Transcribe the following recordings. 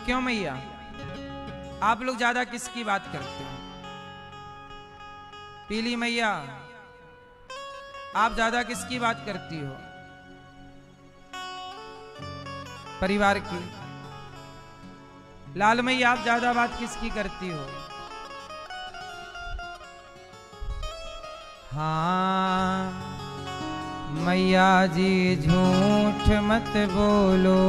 क्यों मैया? आप लोग ज्यादा किसकी बात करते हो? पीली मैया, आप ज्यादा किसकी बात करती हो? परिवार की। लाल मैया, आप ज्यादा बात किसकी करती हो? हाँ मैया जी, झूठ मत बोलो,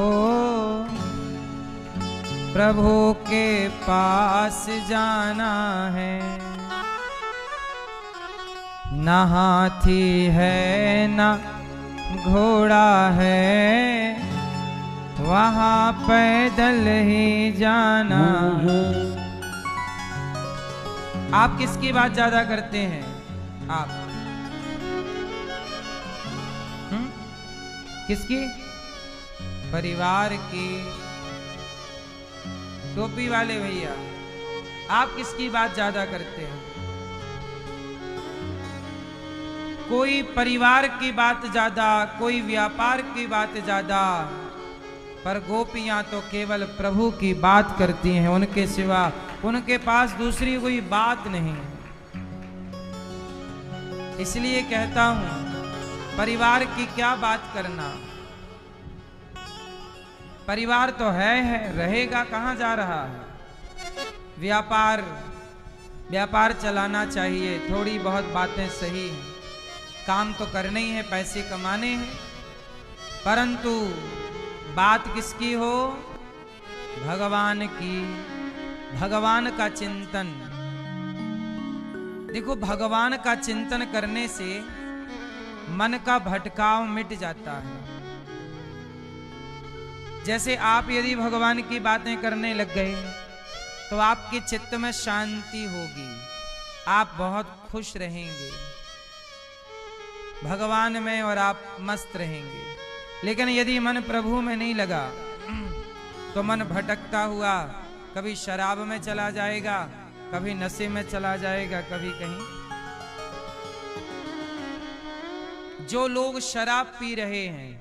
प्रभु के पास जाना है। न हाथी है न घोड़ा है, वहां पैदल ही जाना है। आप किसकी बात ज्यादा करते हैं? आप किसकी? परिवार की। टोपी वाले भैया, आप किसकी बात ज्यादा करते हैं? कोई परिवार की बात ज्यादा, कोई व्यापार की बात ज्यादा, पर गोपियां तो केवल प्रभु की बात करती हैं, उनके सिवा उनके पास दूसरी कोई बात नहीं। इसलिए कहता हूं, परिवार की क्या बात करना, परिवार तो है रहेगा, कहां जा रहा है? व्यापार चलाना चाहिए, थोड़ी बहुत बातें सही हैं, काम तो करने ही है, पैसे कमाने हैं, परंतु बात किसकी हो? भगवान की, भगवान का चिंतन। देखो, भगवान का चिंतन करने से मन का भटकाव मिट जाता है। जैसे आप यदि भगवान की बातें करने लग गए तो आपके चित्त में शांति होगी, आप बहुत खुश रहेंगे भगवान में और आप मस्त रहेंगे। लेकिन यदि मन प्रभु में नहीं लगा तो मन भटकता हुआ कभी शराब में चला जाएगा, कभी नशे में चला जाएगा, कभी कहीं। जो लोग शराब पी रहे हैं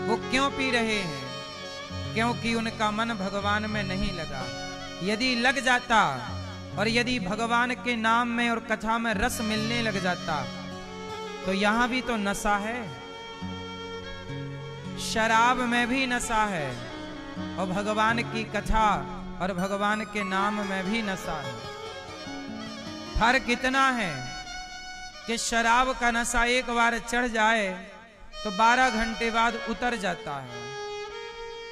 वो क्यों पी रहे हैं? क्योंकि उनका मन भगवान में नहीं लगा। यदि लग जाता और यदि भगवान के नाम में और कथा में रस मिलने लग जाता तो यहां भी तो नशा है, शराब में भी नशा है, और भगवान की कथा और भगवान के नाम में भी नशा है। फर्क इतना है कि शराब का नशा एक बार चढ़ जाए तो 12 घंटे बाद उतर जाता है,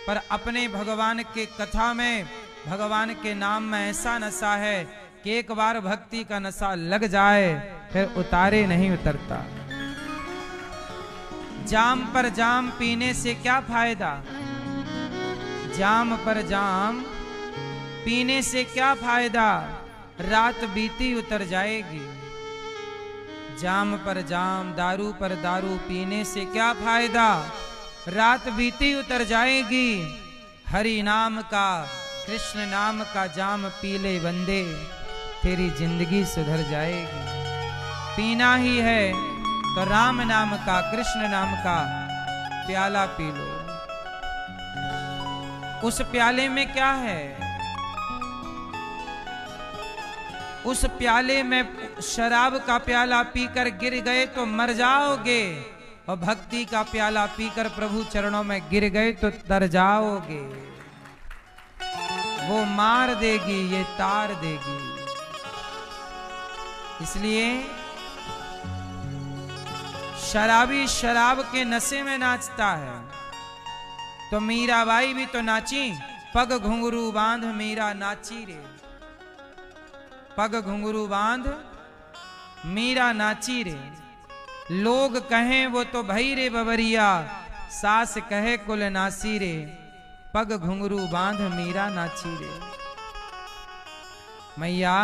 पर अपने भगवान के कथा में, भगवान के नाम में ऐसा नशा है कि एक बार भक्ति का नशा लग जाए फिर उतारे नहीं उतरता। जाम पर जाम पीने से क्या फायदा? जाम पर जाम पीने से क्या फायदा? रात बीती उतर जाएगी। जाम पर जाम, दारू पर दारू पीने से क्या फायदा? रात बीती उतर जाएगी। हरि नाम का, कृष्ण नाम का जाम पी ले बंदे, तेरी जिंदगी सुधर जाएगी। पीना ही है तो राम नाम का, कृष्ण नाम का प्याला पी लो। उस प्याले में क्या है? उस प्याले में शराब का प्याला पीकर गिर गए तो मर जाओगे, और भक्ति का प्याला पीकर प्रभु चरणों में गिर गए तो तर जाओगे। वो मार देगी, ये तार देगी। इसलिए शराबी शराब के नशे में नाचता है तो मीराबाई भी तो नाची। पग घुंघरू बांध मीरा नाची रे, पग घुंघरू बांध मीरा नाची रे। लोग कहें वो तो भई रे बबरिया, सास कहे कुल नासी रे, पग घुंघरू बांध मीरा नाची रे। मैया,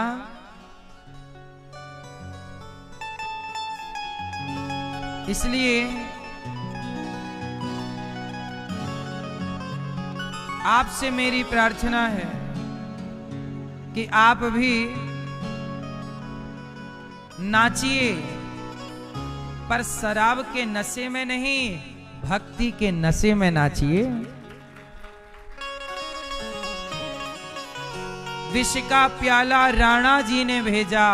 इसलिए आपसे मेरी प्रार्थना है कि आप भी नाचिए, पर शराब के नशे में नहीं, भक्ति के नशे में नाचिए। विष का प्याला राणा जी ने भेजा,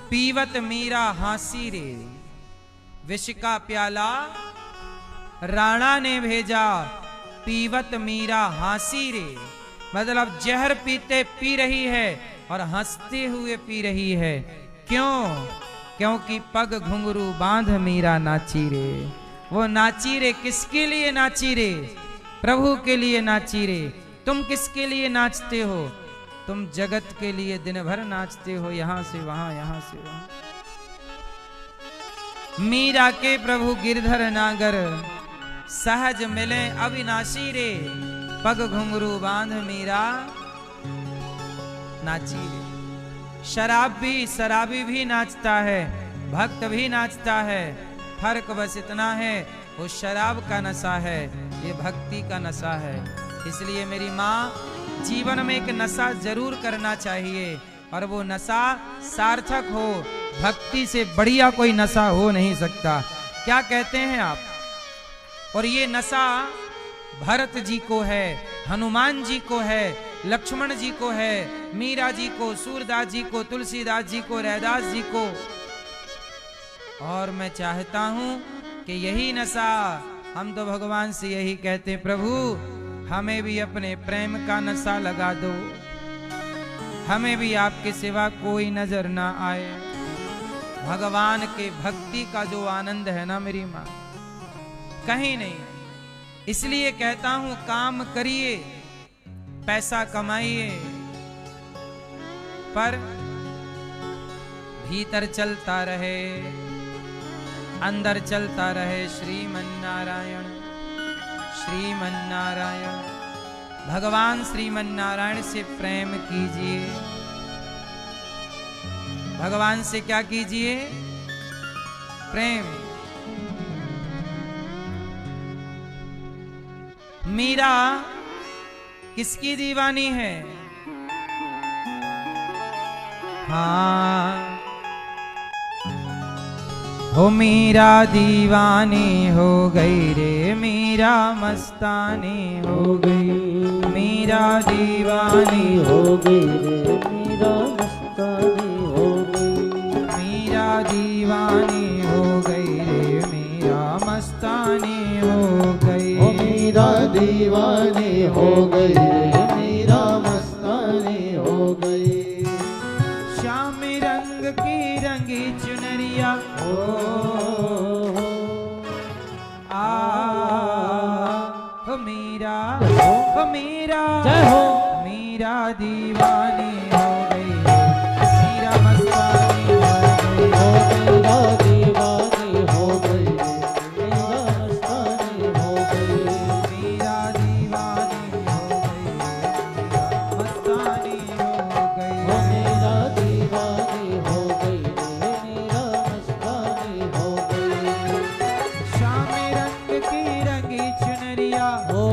पीवत मीरा हांसी रे। विष का प्याला राणा ने भेजा, पीवत मीरा हांसी रे। मतलब जहर पीते पी रही है और हंसते हुए पी रही है। क्यों? क्योंकि पग घुंघरू बांध मीरा नाची रे। वो नाची रे, किसके लिए नाची रे? प्रभु के लिए नाची रे। तुम किसके लिए नाचते हो? तुम जगत के लिए दिन भर नाचते हो, यहां से वहां, यहां से वहां। मीरा के प्रभु गिरधर नागर सहज मिले अविनाशी रे। पग घुंघरू बांध मीरा नाची रे। शराबी भी नाचता है, भक्त भी नाचता है। फर्क बस इतना है, वो शराब का नशा है, ये भक्ति का नशा है। इसलिए मेरी माँ, जीवन में एक नशा जरूर करना चाहिए और वो नशा सार्थक हो। भक्ति से बढ़िया कोई नशा हो नहीं सकता। क्या कहते हैं आप? और ये नशा भरत जी को है, हनुमान जी को है, लक्ष्मण जी को है, मीरा जी को, सूरदास जी को, तुलसीदास जी को, रैदास जी को। और मैं चाहता हूं कि यही नशा, हम तो भगवान से यही कहते, प्रभु हमें भी अपने प्रेम का नशा लगा दो, हमें भी आपके सिवा कोई नजर ना आए। भगवान के भक्ति का जो आनंद है ना मेरी माँ, कहीं नहीं। इसलिए कहता हूं, काम करिए, पैसा कमाइए, पर भीतर चलता रहे, अंदर चलता रहे श्रीमन्नारायण, श्रीमन्नारायण। भगवान श्रीमन्नारायण से प्रेम कीजिए। भगवान से क्या कीजिए? प्रेम। मीरा किसकी दीवानी है? हाँ, हो मीरा दीवानी हो गई रे, मीरा मस्तानी हो गई। मीरा दीवानी हो गई रे, मीरा मस्तानी हो गई। मीरा दीवानी हो गई रे, मीरा मस्तानी हो गई। मीरा दीवानी हो गई रे, मीरा मस्तानी हो गई। श्याम रंग की रंगी चुनरिया हो मीरा, हो मीरा, जय हो। मीरा दीवानी हो गई, मीरा मस्तानी हो गई। मीरा दीवानी हो गई, मीरा मस्तानी हो गई। मीरा दीवानी हो गई, मीरा मस्तानी हो गई। मीरा दीवानी हो गई, मीरा मस्तानी हो गई। श्याम रंग की रंगी चुनरिया हो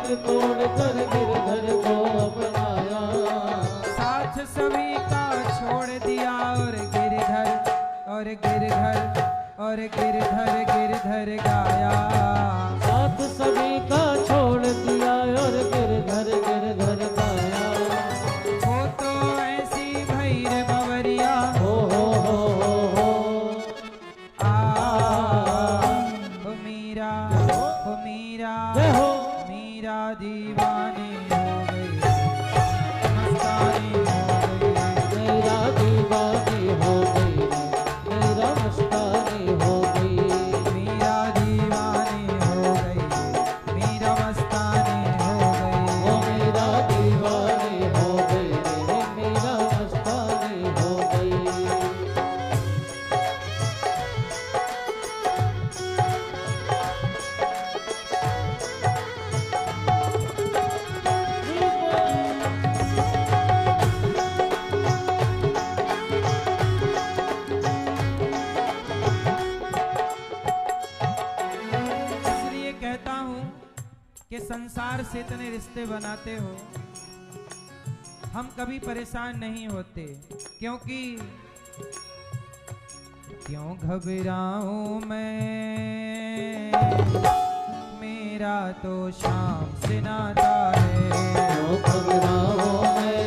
दिल तोड़ कर गिरधर को अपनाया। साथ सभी का छोड़ दिया और गिरधर और गिरधर और गिरधर गिरधर गाया। साथ सभी का छोड़ दिया और गिरधर गिरधर गाया। वो तो ऐसी भैर बवरिया हो आ हो मीरा जय हो। मीरा दीवानी हो गई मस्तानी हो गई। मेरा दीवानी हो गई मेरा मस्तानी हो गई। मीरा दीवानी हो गई मीरा मस्तानी हो गई। वो मेरा दीवानी हो गई मेरा मस्तानी हो गई। इसलिए कहता हूं कि संसार से इतने रिश्ते बनाते हो, हम कभी परेशान नहीं होते। क्योंकि क्यों घबराऊं मैं, मेरा तो शाम से नाता है। क्यों घबराऊं मैं,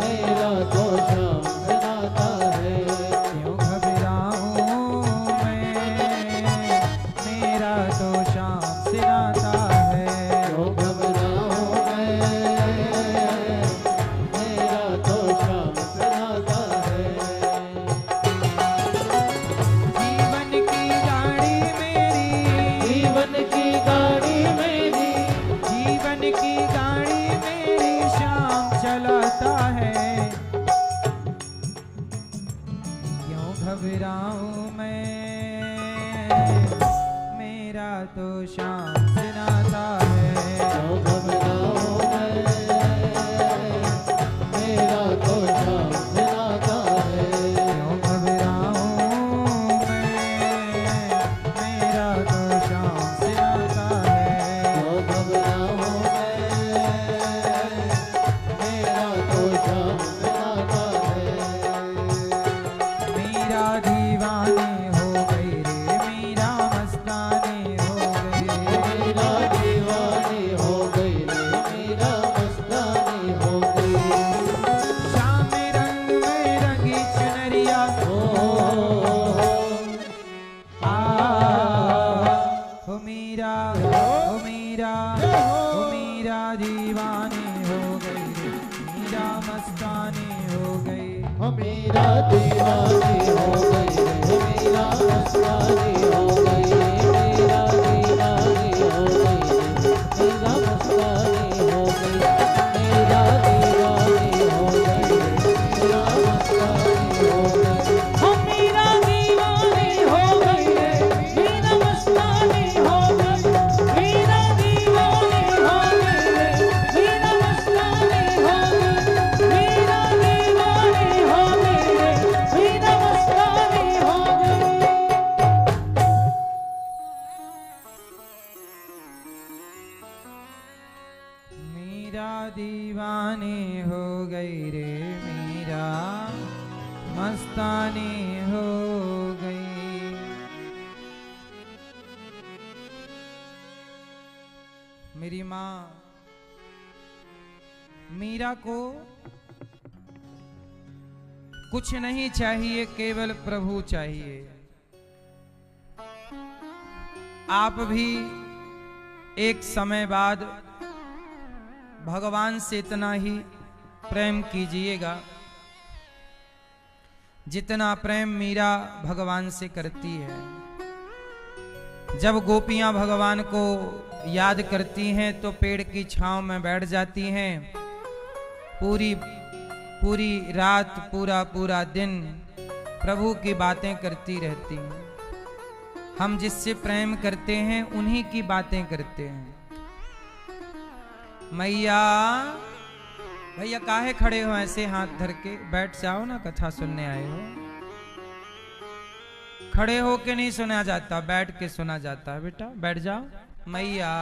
मेरा तो शाम से नाता है। क्यों घबराऊं मैं, मेरा तो शाम से नाता है। क्यों घबराऊं मैं, मेरा तो शाम से नाता है। जीवन की गाड़ी मेरी, जीवन की गाड़ी मेरी, जीवन की गाड़ी मेरी शाम चलाता है। क्यों घबराऊं मैं, मेरा तो शाम से नाता है। क्यों घबराऊं मैं, मेरा तो शाम से नाता है। क्यों घबराऊं मैं, मेरा तो शाम से नाता है। क्यों घबराऊं मैं, मेरा तो शाम से नाता है। मीरा दीवानी हो गई रे मीरा मस्तानी हो गई। मेरा दीवानी हो गई रे मेरा मस्तानी हो गई। शाम रंग में रंगी चुनरिया आ हो मीरा हो मीरा हो मीरा दीवानी हो गई रे मीरा मस्तानी हो गई। मेरा दीवानी हो गई रे मेरा मस्तानी हो गई। मेरा दीवानी हो गई रे मेरा मस्तानी हो गई। मेरा दीवानी हो गई रे मेरा मस्तानी हो गई। मेरा दीवानी हो गई रे मेरा मस्तानी हो गई। मेरा दीवानी हो गई रे मेरा मस्तानी हो गई। मेरा दीवानी हो गई रे मेरा मस्तानी हो गई। मीरा दीवानी हो गई रे मीरा मस्तानी हो गई। मेरी माँ मीरा को कुछ नहीं चाहिए, केवल प्रभु चाहिए। आप भी एक समय बाद भगवान से इतना ही प्रेम कीजिएगा जितना प्रेम मीरा भगवान से करती है। जब गोपियां भगवान को याद करती हैं तो पेड़ की छांव में बैठ जाती हैं। पूरी पूरी रात पूरा पूरा दिन प्रभु की बातें करती रहती हैं। हम जिससे प्रेम करते हैं उन्हीं की बातें करते हैं। मैया भैया काहे खड़े हो ऐसे हाथ धर के, बैठ जाओ ना, कथा सुनने आए हो। खड़े हो के नहीं सुना जाता, बैठ के सुना जाता है। बेटा बैठ जाओ। मैया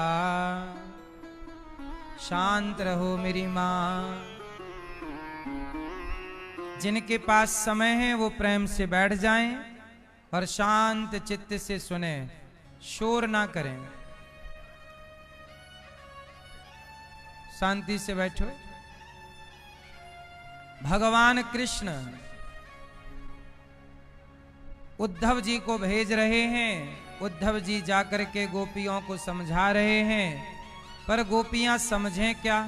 शांत रहो मेरी माँ। जिनके पास समय है वो प्रेम से बैठ जाएं और शांत चित्त से सुने, शोर ना करें, शांति से बैठो। भगवान कृष्ण उद्धव जी को भेज रहे हैं। उद्धव जी जाकर के गोपियों को समझा रहे हैं, पर गोपियां समझें क्या?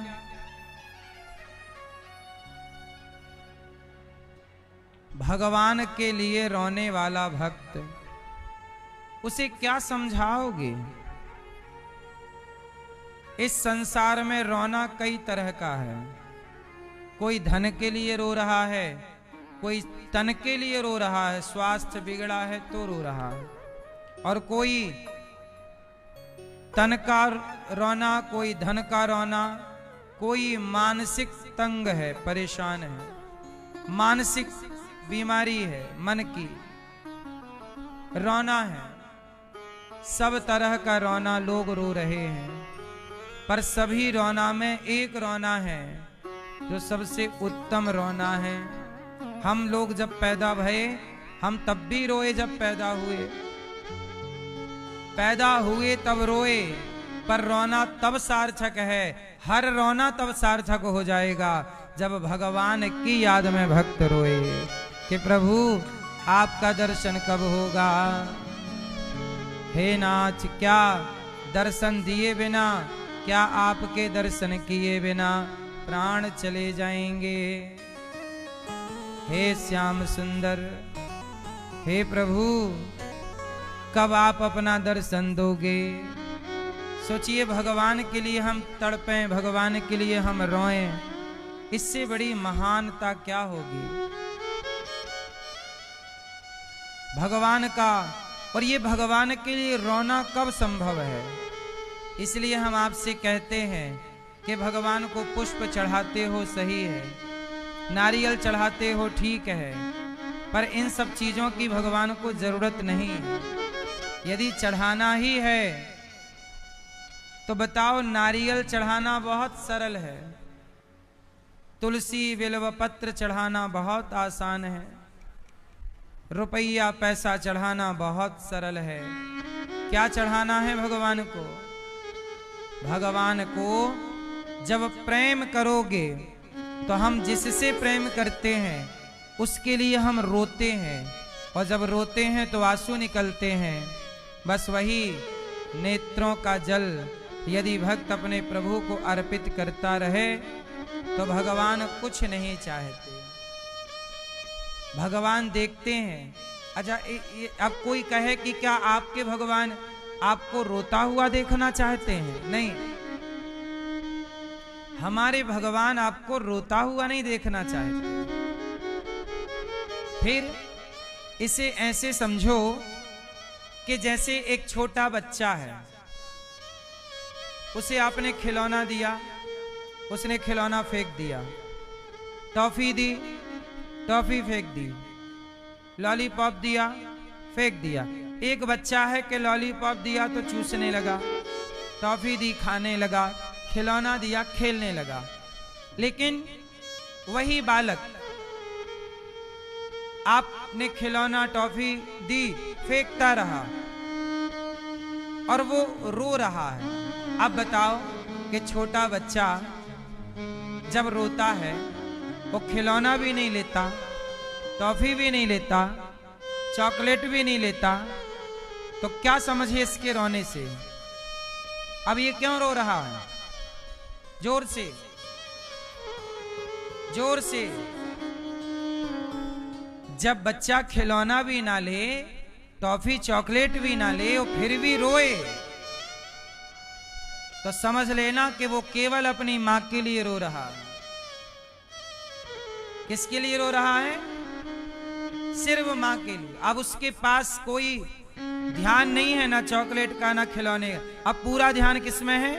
भगवान के लिए रोने वाला भक्त, उसे क्या समझाओगे? इस संसार में रोना कई तरह का है। कोई धन के लिए रो रहा है, कोई तन के लिए रो रहा है, स्वास्थ्य बिगड़ा है तो रो रहा है, और कोई तन का रोना, कोई धन का रोना, कोई मानसिक तंग है, परेशान है, मानसिक बीमारी है, मन की रोना है। सब तरह का रोना लोग रो रहे हैं, पर सभी रोना में एक रोना है जो सबसे उत्तम रोना है। हम लोग जब पैदा भये, हम तब भी रोए जब पैदा हुए, पैदा हुए तब रोए, पर रोना तब सार्थक है, हर रोना तब सार्थक हो जाएगा जब भगवान की याद में भक्त रोए कि प्रभु आपका दर्शन कब होगा। हे नाथ, क्या दर्शन दिए बिना, क्या आपके दर्शन किए बिना प्राण चले जाएंगे। हे श्याम सुंदर, हे प्रभु कब आप अपना दर्शन दोगे। सोचिए, भगवान के लिए हम तड़पें, भगवान के लिए हम रोएं, इससे बड़ी महानता क्या होगी भगवान का। और ये भगवान के लिए रोना कब संभव है? इसलिए हम आपसे कहते हैं कि भगवान को पुष्प चढ़ाते हो सही है, नारियल चढ़ाते हो ठीक है, पर इन सब चीजों की भगवान को जरूरत नहीं है। यदि चढ़ाना ही है तो बताओ, नारियल चढ़ाना बहुत सरल है, तुलसी बिल्व पत्र चढ़ाना बहुत आसान है, रुपया पैसा चढ़ाना बहुत सरल है। क्या चढ़ाना है भगवान को? भगवान को जब प्रेम करोगे तो हम जिससे प्रेम करते हैं उसके लिए हम रोते हैं, और जब रोते हैं तो आंसू निकलते हैं। बस वही नेत्रों का जल यदि भक्त अपने प्रभु को अर्पित करता रहे तो भगवान कुछ नहीं चाहते, भगवान देखते हैं। अच्छा, अब कोई कहे कि क्या आपके भगवान आपको रोता हुआ देखना चाहते हैं? नहीं, हमारे भगवान आपको रोता हुआ नहीं देखना चाहते। फिर इसे ऐसे समझो कि जैसे एक छोटा बच्चा है, उसे आपने खिलौना दिया, उसने खिलौना फेंक दिया, टॉफी दी, टॉफी फेंक दी, लॉलीपॉप दिया, फेंक दिया। एक बच्चा है कि लॉलीपॉप दिया तो चूसने लगा, टॉफी दी खाने लगा, खिलौना दिया खेलने लगा। लेकिन वही बालक, आपने खिलौना टॉफी दी, फेंकता रहा और वो रो रहा है। अब बताओ कि छोटा बच्चा जब रोता है वो खिलौना भी नहीं लेता, टॉफी भी नहीं लेता, चॉकलेट भी नहीं लेता, तो क्या समझे इसके रोने से? अब ये क्यों रो रहा है? जोर से, जोर से। जब बच्चा खिलौना भी ना ले, टॉफी चॉकलेट भी ना ले और फिर भी रोए, तो समझ लेना कि वो केवल अपनी मां के लिए रो रहा है। किसके लिए रो रहा है? सिर्फ मां के लिए। अब उसके पास कोई ध्यान नहीं है, ना चॉकलेट का ना खिलौने का। अब पूरा ध्यान किसमें है?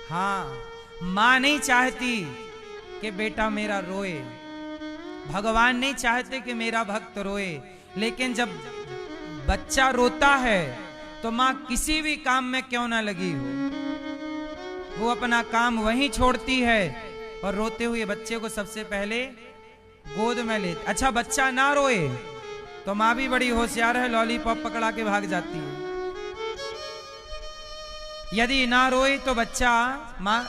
हाँ, मां नहीं चाहती कि बेटा मेरा रोए, भगवान नहीं चाहते कि मेरा भक्त रोए। लेकिन जब बच्चा रोता है तो माँ किसी भी काम में क्यों ना लगी हो, वो अपना काम वहीं छोड़ती है और रोते हुए बच्चे को सबसे पहले गोद में लेती। अच्छा बच्चा ना रोए तो माँ भी बड़ी होशियार है, लॉलीपॉप पकड़ा के भाग जाती है। यदि ना रोए तो बच्चा माँ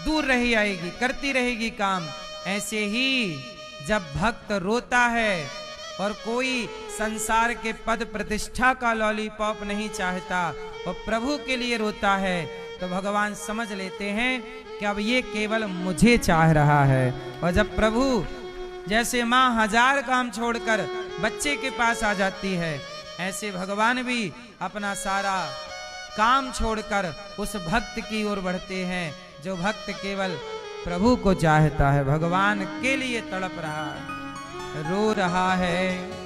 दूर रही आएगी, करती रहेगी काम। ऐसे ही जब भक्त रोता है और कोई संसार के पद प्रतिष्ठा का लॉलीपॉप नहीं चाहता और प्रभु के लिए रोता है, तो भगवान समझ लेते हैं कि अब ये केवल मुझे चाह रहा है। और जब प्रभु जैसे माँ 1000 काम छोड़कर बच्चे के पास आ जाती है, ऐसे भगवान भी अपना सारा काम छोड़कर उस भक्त की ओर बढ़ते हैं जो भक्त केवल प्रभु को चाहता है, भगवान के लिए तड़प रहा है, रो रहा है।